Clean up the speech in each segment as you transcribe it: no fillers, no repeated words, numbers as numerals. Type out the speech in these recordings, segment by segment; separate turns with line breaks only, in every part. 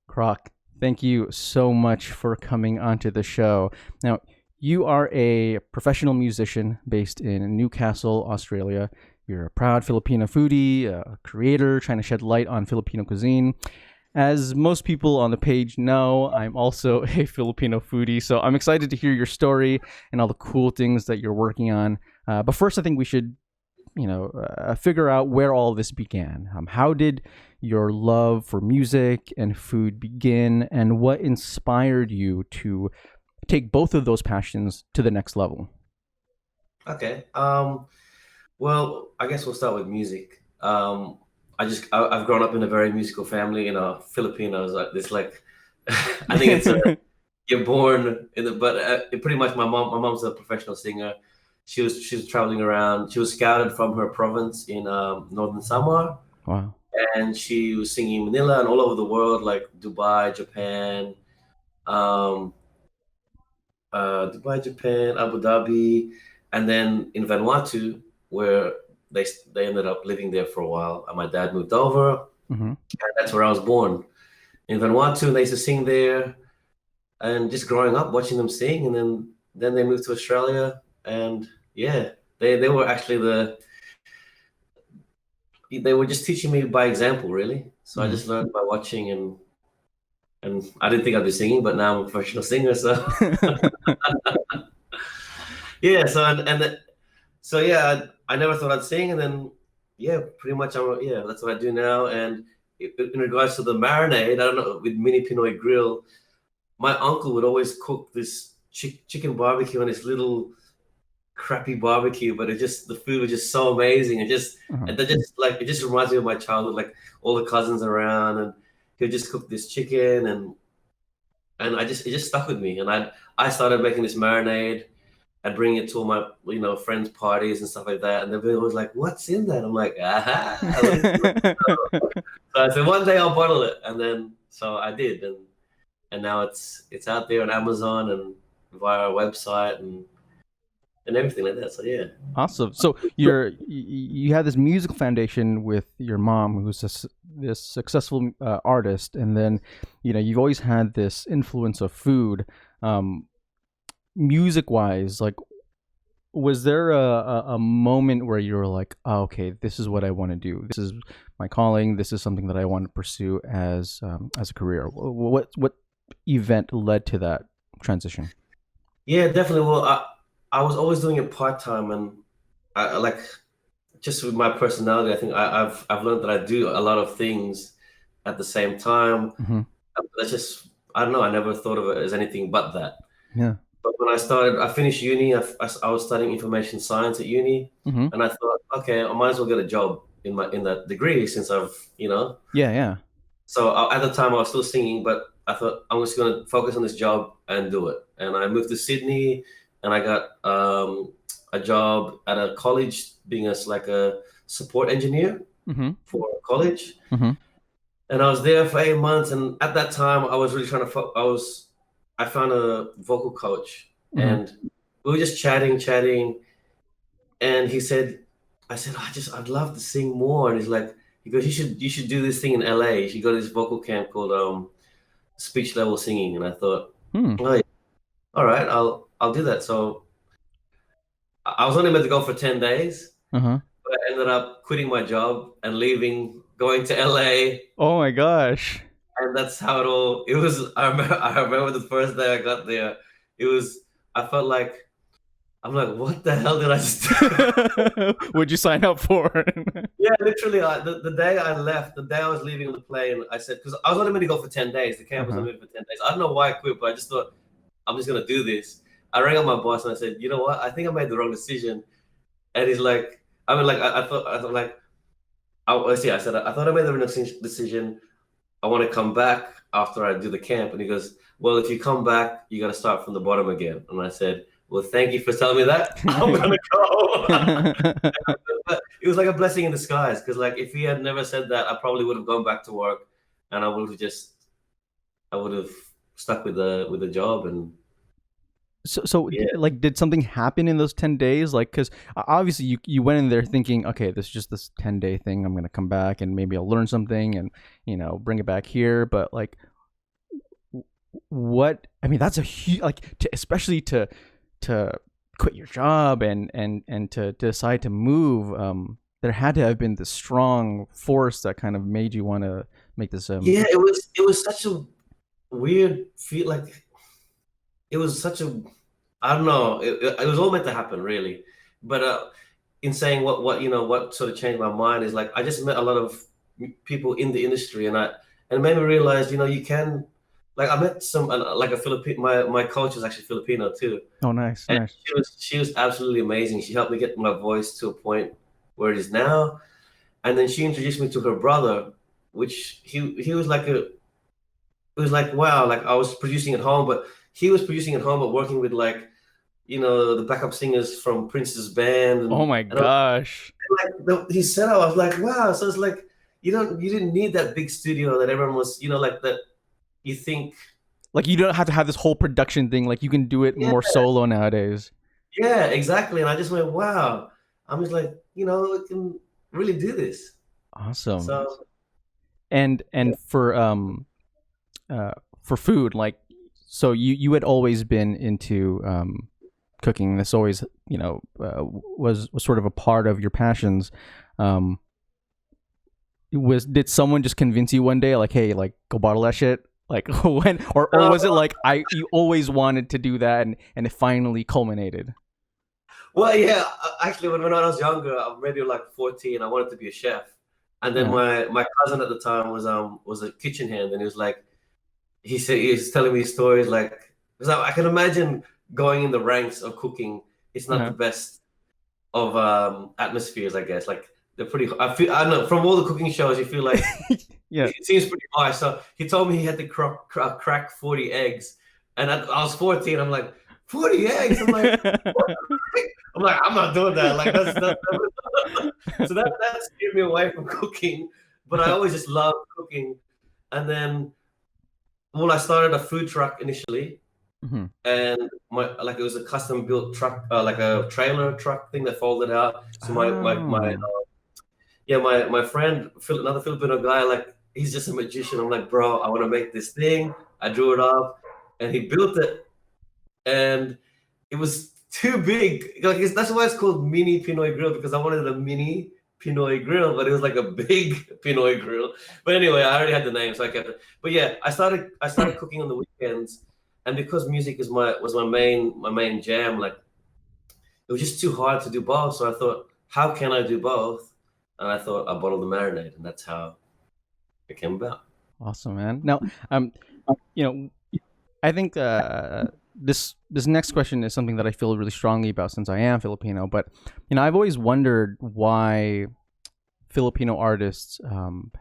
Crocq, thank you so much for coming onto the show. Now, you are a professional musician based in Newcastle, Australia. You're a proud Filipino foodie, a creator trying to shed light on Filipino cuisine. As most people on the page know, I'm also a Filipino foodie, so I'm excited to hear your story and all the cool things that you're working on. But first, I think we should, figure out where all this began. How did your love for music and food begin, and what inspired you to take both of those passions to the next level?
Okay. Well, I guess we'll start with music. I've grown up in a very musical family. Filipinos like this. Like, I think it's you're born in the. But pretty much, my mom's a professional singer. She was traveling around. She was scouted from her province in northern Samar,
Wow.
and she was singing in Manila and all over the world, like um, Dubai, Japan, Abu Dhabi, and then in Vanuatu, where they ended up living there for a while. And my dad moved over,
Hmm.
and that's where I was born in Vanuatu. And they used to sing there, and just growing up watching them sing, and then they moved to Australia, and yeah, they were actually they were just teaching me by example, really. So I
Hmm.
just learned by watching, and I didn't think I'd be singing, but now I'm a professional singer. So yeah, so yeah, I never thought I'd sing, and then yeah, pretty much that's what I do now. And in regards to the marinade, I don't know, with Mini Pinoy Grill, my uncle would always cook this chicken barbecue on this little crappy barbecue, but the food was just so amazing.
Uh-huh.
And that just like it just reminds me of my childhood, like all the cousins around, and he'd just cook this chicken, and it just stuck with me, and I started making this marinade and bring it to all my friends' parties and stuff like that, and everybody was like, "What's in that?" I'm like, "Aha!" So I said, "One day I'll bottle it," and then so I did, and now it's out there on Amazon and via our website and everything like that. So yeah.
Awesome. So you have this musical foundation with your mom, who's this successful artist, and then you've always had this influence of food. Music wise, like, was there a moment where you were like, oh, okay, this is what I want to do. This is my calling. This is something that I want to pursue as a career. What event led to that transition?
Yeah, definitely. Well, I was always doing it part time, and I like just with my personality. I think I've learned that I do a lot of things at the same time.
Hmm.
That's just I don't know. I never thought of it as anything but that.
Yeah.
But when I finished uni. I was studying information science at uni,
Hmm.
and I thought, okay, I might as well get a job in that degree since I've.
Yeah. Yeah.
So at the time I was still singing, but I thought I'm just going to focus on this job and do it. And I moved to Sydney, and I got a job at a college being like a support engineer
Hmm.
for a college.
Hmm.
And I was there for 8 months. And at that time, I was really trying to. I found a vocal coach,
Hmm.
and we were just chatting, and he said, I said, I'd love to sing more. And he goes, you should do this thing in LA. You should go to this vocal camp called speech level singing. And I thought,
Hmm.
oh, yeah, all right, I'll do that. So I was only meant to go for 10 days,
Uh-huh.
but I ended up quitting my job and leaving, going to LA.
Oh my gosh.
And that's how it was. I remember the first day I got there. I felt like, I'm like, what the hell did I just do?
Would you sign up for?
Yeah, literally, the day I left, the day I was leaving on the plane, I said, because I was only going to go for 10 days. The camp was
Uh-huh.
only for 10 days. I don't know why I quit, but I just thought, I'm just going to do this. I rang up my boss and I said, you know what? I think I made the wrong decision. And he's like, I thought, like, I said, I thought I made the wrong decision. I want to come back after I do the camp. And he goes, well, if you come back, you got to start from the bottom again. And I said, well, thank you for telling me that. I'm going to go. But it was like a blessing in disguise because, like, if he had never said that, I probably would have gone back to work, and I would have stuck with the job, and
So,
yeah,
like, did something happen in those 10 days? Like, because obviously you went in there thinking, okay, this is just this 10-day thing. I'm gonna come back and maybe I'll learn something and bring it back here. But like, that's a huge, like, especially to quit your job and to decide to move. There had to have been this strong force that kind of made you want to make this.
Yeah, it was such a weird feel. Like it was such a, I don't know. It was all meant to happen, really. But in saying what sort of changed my mind is like I just met a lot of people in the industry, and it made me realize, you can, like I met some like a Filipino. My coach is actually Filipino too,
Oh, nice,
and
nice.
she was absolutely amazing. She helped me get my voice to a point where it is now, and then she introduced me to her brother, which he was like it was like wow, like I was producing at home, but he was producing at home, but working with like the backup singers from Prince's band,
Oh
and
my
and I was
gosh.
like he said, I was like wow, so it's like you didn't need that big studio that everyone was like that you think.
Like you don't have to have this whole production thing. Like you can do it
Yeah,
more solo nowadays.
yeah, exactly, and I just went wow. I'm just like I can really do this.
Awesome.
So yeah.
And for food, like, so you had always been into cooking. This always was sort of a part of your passions. Um, did someone just convince you one day, like, hey, like, go bottle that shit? Like, when, or was it like you always wanted to do that and it finally culminated?
Well, yeah, actually, when I was younger, I'm maybe like 14, I wanted to be a chef. And then
Uh,
my cousin at the time was a kitchen hand, and he was like, he was telling me stories like, because I can imagine going in the ranks of cooking. It's not the
uh,
best of atmospheres, I guess. Like they're pretty. I don't know, from all the cooking shows, you feel like
yeah.
it seems pretty high. So he told me he had to crack 40 eggs, and I was 14. I'm like 40 eggs. I'm like. I'm not doing that. Like that's so that scared me away from cooking. But I always just loved cooking. And then, well, I started a food truck initially,
Mhm.
and it was a custom built truck, like a trailer truck thing that folded out. So
Oh.
my friend, another Filipino guy, like he's just a magician. I'm like, bro, I want to make this thing. I drew it up, and he built it, and it was too big. Like that's why it's called Mini Pinoy Grill, because I wanted a mini Pinoy grill, but it was like a big Pinoy grill. But anyway, I already had the name, so I kept it. But yeah, I started cooking on the weekends, and because music was my main jam, like it was just too hard to do both. So I thought, how can I do both? And I thought I bottled the marinade, and that's how it came about.
Awesome, man. Now, um, you know, I think this next question is something that I feel really strongly about since I am Filipino. But I've always wondered why Filipino artists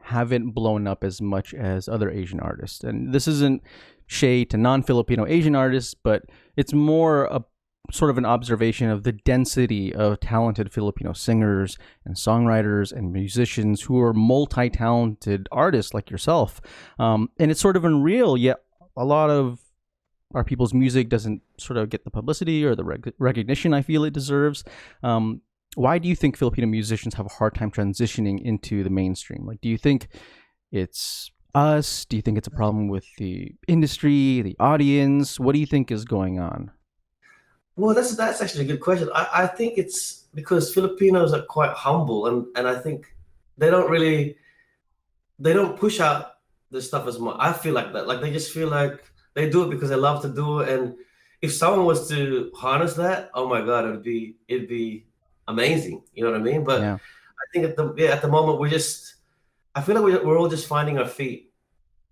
haven't blown up as much as other Asian artists. And this isn't shade to non-Filipino Asian artists, but it's more a sort of an observation of the density of talented Filipino singers and songwriters and musicians who are multi-talented artists like yourself. And it's sort of unreal, yet a lot of our people's music doesn't sort of get the publicity or the recognition I feel it deserves. Why do you think Filipino musicians have a hard time transitioning into the mainstream? Like, do you think it's us? Do you think it's a problem with the industry, the audience? What do you think is going on?
Well, that's actually a good question. I think it's because Filipinos are quite humble, and I think they don't really they don't push out the stuff as much. I feel like that. Like they just feel like they do it because they love to do it. And if someone was to harness that, oh my God, it'd be amazing. You know what I mean? But
Yeah.
I think at the moment I feel like we're all just finding our feet.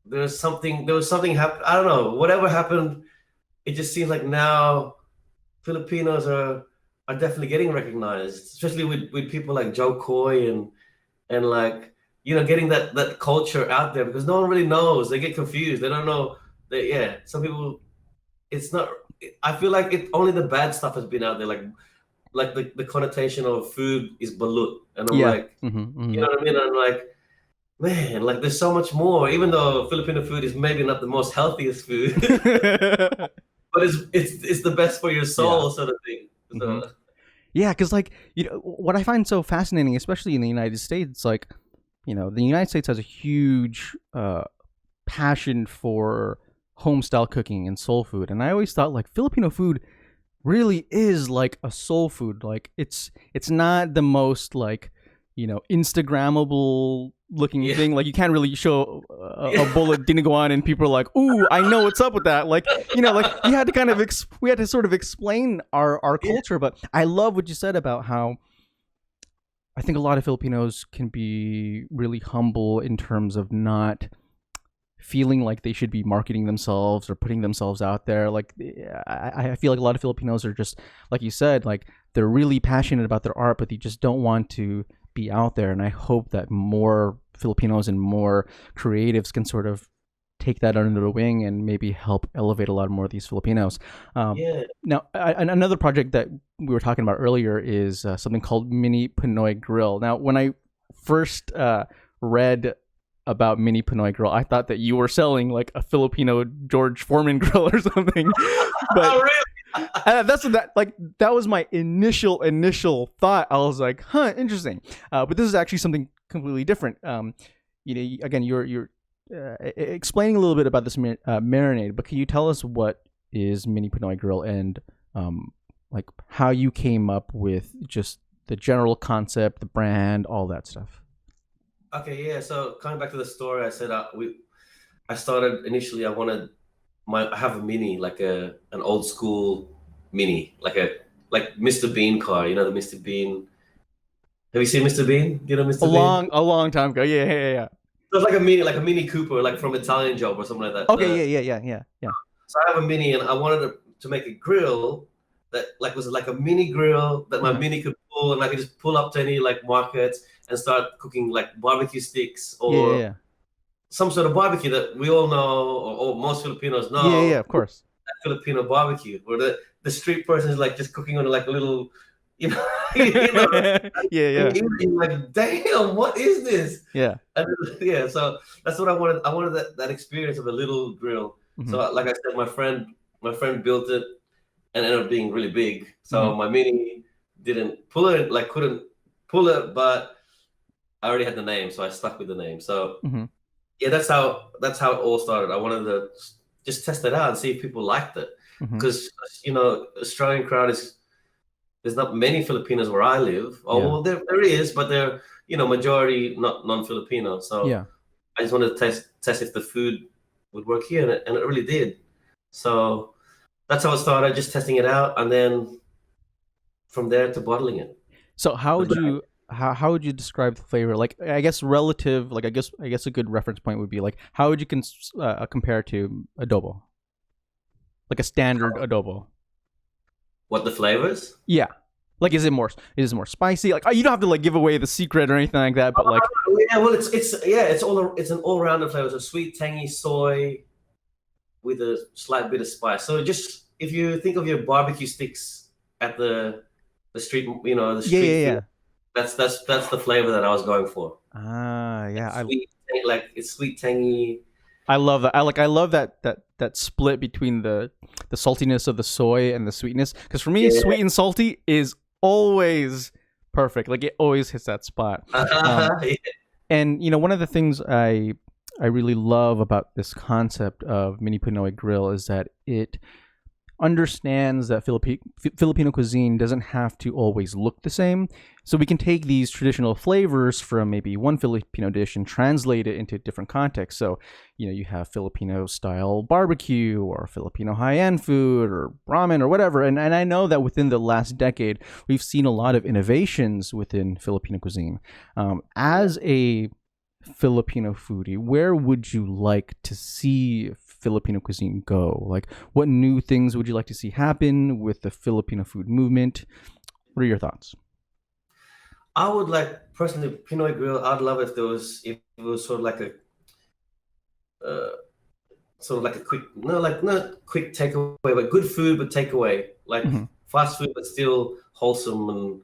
There was something happened. I don't know. Whatever happened, it just seems like now Filipinos are definitely getting recognized, especially with people like Joe Coy and like getting that culture out there, because no one really knows. They get confused. They don't know. Yeah, some people. It's not. I feel like only the bad stuff has been out there, like the connotation of food is balut, and I'm
Yeah.
like, you
Hmm.
know what I mean? I'm like, man, like there's so much more. Even though Filipino food is maybe not the most healthiest food,
Hmm.
but it's the best for your
Yeah.
soul, sort of thing.
Hmm.
So
Yeah, because like what I find so fascinating, especially in the United States, like the United States has a huge passion for home style cooking and soul food. And I always thought like Filipino food really is like a soul food. Like it's not the most like, Instagrammable looking thing. Like you can't really show a bowl of dinuguan and people are like, ooh, I know what's up with that. Like, like you had to kind of we had to sort of explain our culture. But I love what you said about how I think a lot of Filipinos can be really humble in terms of not feeling like they should be marketing themselves or putting themselves out there. Like I feel like a lot of Filipinos are just, like you said, like they're really passionate about their art, but they just don't want to be out there. And I hope that more Filipinos and more creatives can sort of take that under the wing and maybe help elevate a lot more of these Filipinos. Now, another project that we were talking about earlier is something called Mini Pinoy Grill. Now, when I first read about Mini Pinoy Grill, I thought that you were selling like a Filipino George Foreman grill or something. But
Oh, really?
that was my initial thought. I was like, huh, interesting. But this is actually something completely different. Again, you're explaining a little bit about this marinade, but can you tell us what is Mini Pinoy Grill and like how you came up with just the general concept, the brand, all that stuff?
Okay, yeah. So coming back to the story, I said I started initially. I have a mini, like an old school mini, like Mr. Bean car. You know the Mr. Bean. Have you seen Mr. Bean? You know Mr. Bean?
A long time ago. Yeah.
So it's like a mini Cooper, like from Italian Job or something like that.
Okay, yeah.
So I have a mini, and I wanted to make a grill that like was like a mini grill that my mini could pull, and I could just pull up to any like markets and start cooking like barbecue sticks or some sort of barbecue that we all know or most Filipinos know.
Yeah, of course.
Filipino barbecue, where the street person is like just cooking on like a little, you know,
yeah.
You're like, damn, what is this?
Yeah.
And, so that's what I wanted. I wanted that experience of a little grill.
Mm-hmm.
So like I said, my friend built it and ended up being really big. So my mini didn't pull it, like couldn't pull it, but I already had the name, so I stuck with the name. So yeah, that's how it all started. I wanted to just test it out and see if people liked it, because Australian crowd there's not many Filipinos where I live. Well, there is, but they're majority not non-Filipino. So I just wanted to test if the food would work here, and it really did. So that's how it started, just testing it out, and then from there to bottling it.
So how would you describe the flavor? Like, I guess relative, like I guess a good reference point would be like, how would you compare to adobo? Like a standard adobo.
What, the flavors?
Yeah. Like, is it more spicy? Like, you don't have to like give away the secret or anything like that, but like,
well, it's an all-rounded flavor. So sweet, tangy soy with a slight bit of spice. So just if you think of your barbecue sticks at the street, the street food, that's the flavor that I was going for. It's sweet, tangy.
I love that. I love that split between the saltiness of the soy and the sweetness. Because for me, sweet and salty is always perfect. Like it always hits that spot. And one of the things I really love about this concept of Mini Pinoy Grill is that it understands that Filipino cuisine doesn't have to always look the same. So we can take these traditional flavors from maybe one Filipino dish and translate it into different contexts. So, you have Filipino style barbecue or Filipino high-end food or ramen or whatever. And I know that within the last decade, we've seen a lot of innovations within Filipino cuisine. As a Filipino foodie, where would you like to see Filipino cuisine go? Like, what new things would you like to see happen with the Filipino food movement? What are your thoughts?
I would like, personally, Pinoy Grill, I'd love if it was sort of like a quick, not quick takeaway, but good food, but takeaway, like fast food, but still wholesome, and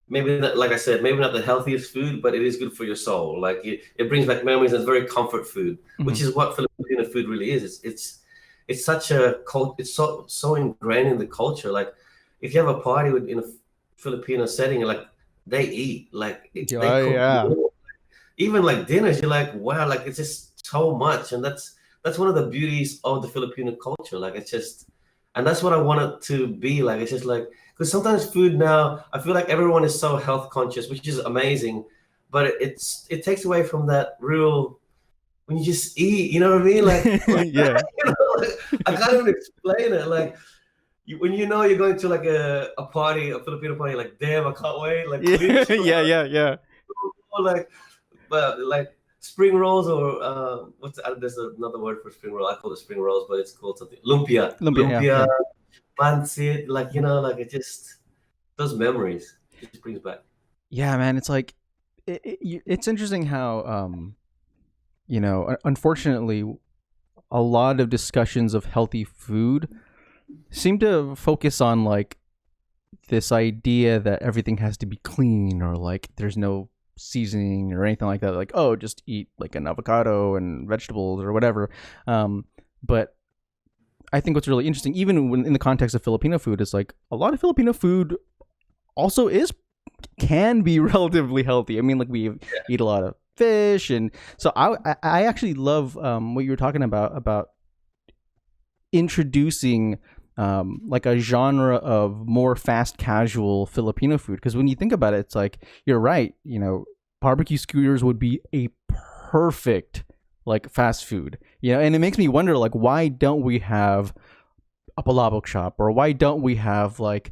maybe not, like I said, maybe not the healthiest food, but it is good for your soul. Like it brings back memories, and it's very comfort food, which is what Filipino food really is. It's such a cult. It's so ingrained in the culture. Like if you have a party in a Filipino setting, like they eat, like they cook. Even like dinners, you're like, wow, like it's just so much, and that's that's one of the beauties of the Filipino culture. Like it's just, and that's what I want it to be like. It's just like, because sometimes food now, I feel like everyone is so health conscious, which is amazing, but it takes away from that real, when you just eat, you know what I mean?
Yeah.
You know, like, I can't even explain it. Like when you know you're going to like a party, a Filipino party, like damn, I can't wait. Like
Yeah,
clinch,
yeah.
or like, but like spring rolls or there's another word for spring roll. I call it spring rolls, but it's called something lumpia,
Lumpia,
lumpia,
yeah.
pancit. Like you know, like it just those memories. It just brings back.
Yeah, man, it's like it's interesting how unfortunately a lot of discussions of healthy food seem to focus on like this idea that everything has to be clean or like there's no seasoning or anything like that, like, oh, just eat like an avocado and vegetables or whatever. But I think what's really interesting, even when in the context of Filipino food, is like a lot of Filipino food also can be relatively healthy. I mean, like we eat a lot of fish, and so I actually love what you were talking about introducing like a genre of more fast casual Filipino food, because when you think about it, it's like you're right. Barbecue skewers would be a perfect like fast food. And it makes me wonder, like, why don't we have a palabok shop, or why don't we have like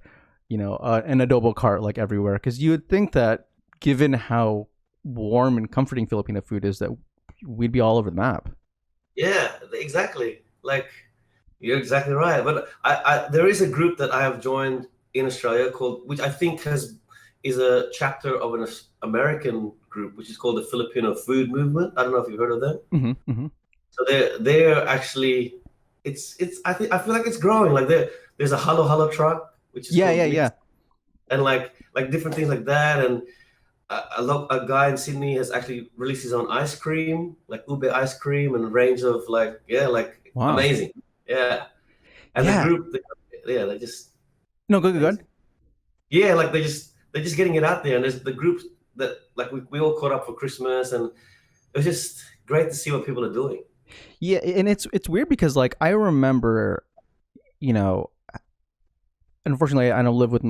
an adobo cart like everywhere? Because you would think that given how warm and comforting Filipino food is, that we'd be all over the map.
Yeah, exactly. Like you're exactly right. But I there is a group that I have joined in Australia called, which I think is a chapter of an American group, which is called the Filipino Food Movement. I don't know if you've heard of them.
Mm-hmm, mm-hmm.
So they're actually, it's I feel like it's growing. Like there's a halo halo truck, which is
Yeah,
called
yeah,
mix,
yeah.
and like different things like that. And a guy in Sydney has actually released his own ice cream, like ube ice cream, and a range of like like
Wow.
amazing. Yeah. And the
Yeah.
group, they just
No, good, good, good.
amazing. Yeah, like they're just getting it out there, and there's the groups that like we all caught up for Christmas, and it was just great to see what people are doing.
Yeah, and it's weird because like I remember, you know, unfortunately I don't live with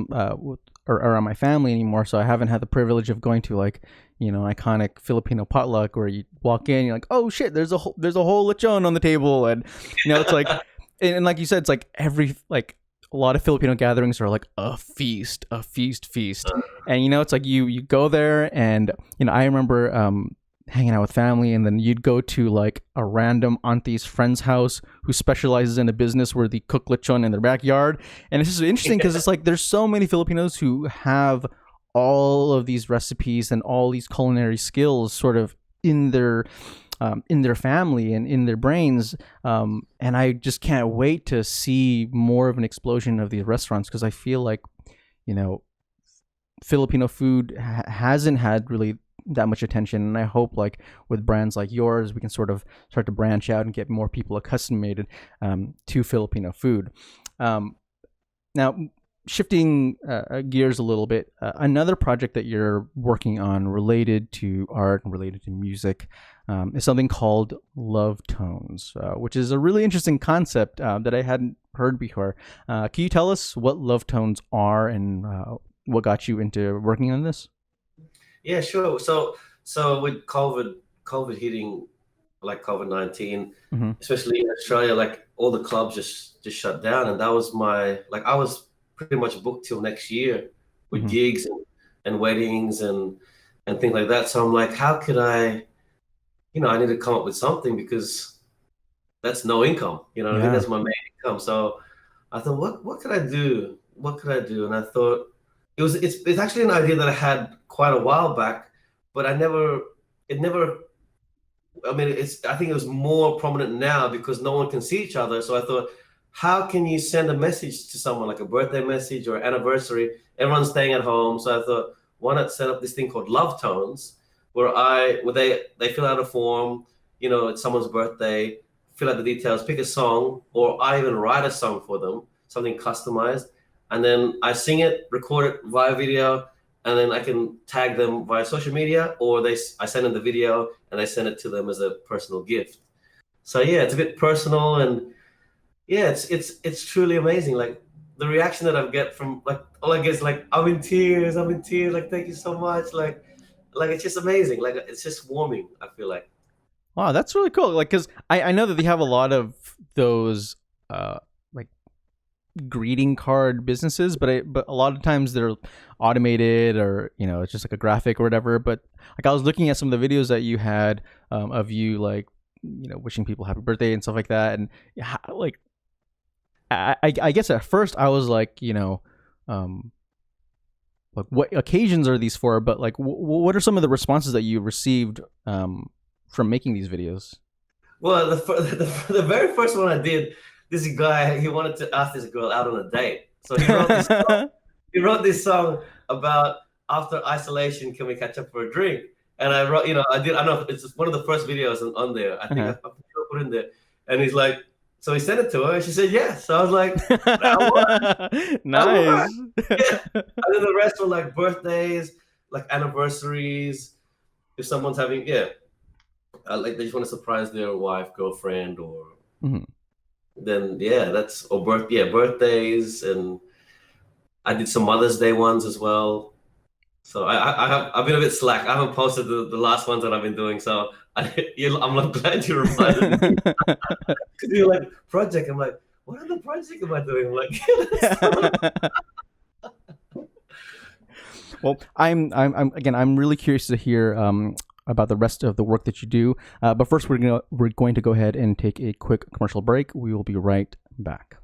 or around my family anymore, so I haven't had the privilege of going to like iconic Filipino potluck where you walk in, you're like, oh shit, there's a whole lechon on the table, and it's like, and like you said, it's like every like a lot of Filipino gatherings are like a feast, and it's like you go there, and I remember hanging out with family, and then you'd go to like a random auntie's friend's house who specializes in a business where they cook lechon in their backyard. And it's just interesting because it's like there's so many Filipinos who have all of these recipes and all these culinary skills sort of in their family and in their brains, and I just can't wait to see more of an explosion of these restaurants, because I feel like Filipino food hasn't had really that much attention, and I hope like with brands like yours we can sort of start to branch out and get more people accustomed to Filipino food. Now, shifting gears a little bit, another project that you're working on related to art and related to music is something called LoveTones, which is a really interesting concept that I hadn't heard before. Can you tell us what LoveTones are and what got you into working on this?
Yeah, sure. So with COVID hitting, like COVID-19,
Mm-hmm.
especially in Australia, like all the clubs just shut down, and that was I was pretty much booked till next year with
Mm-hmm.
gigs and weddings and things like that. So I'm like, how could I need to come up with something, because that's no income. You know what I mean?
Yeah.
That's my main income. So I thought, what could I do? What could I do? And I thought it's actually an idea that I had quite a while back, but it never I mean, I think it was more prominent now because no one can see each other. So I thought, how can you send a message to someone, like a birthday message or anniversary? Everyone's staying at home. So I thought, why not set up this thing called LoveTones, where they fill out a form, it's someone's birthday, fill out the details, pick a song, or I even write a song for them, something customized. And then I sing it, record it via video, and then I can tag them via social media, or I send them the video and I send it to them as a personal gift. So yeah, it's a bit personal, and yeah, it's truly amazing. Like the reaction that I get from like all I get is like I'm in tears, like thank you so much, like it's just amazing, like it's just warming. I feel like.
Wow, that's really cool. Like, because I know that they have a lot of those like greeting card businesses, but a lot of times they're automated, or it's just like a graphic or whatever. But like I was looking at some of the videos that you had of you like wishing people happy birthday and stuff like that, and like I guess at first I was like like what occasions are these for? But like what are some of the responses that you received from making these videos?
Well, the very first one I did, this guy he wanted to ask this girl out on a date, so he wrote this song. He wrote this song about after isolation, can we catch up for a drink? And I wrote, I don't know, it's one of the first videos on there. I think I put in there, and he's like, so he sent it to her, and she said yes. So I was like,
nice.
Yeah. And then the rest were like birthdays, like anniversaries. If someone's having, like they just want to surprise their wife, girlfriend, or then birthdays, and I did some Mother's Day ones as well. So I've been a bit slack. I haven't posted the last ones that I've been doing. So I'm like glad you reminded me. Because you're like project. I'm like, what other project am I doing? I'm like,
well, I'm really curious to hear about the rest of the work that you do. But first, we're going to go ahead and take a quick commercial break. We will be right back.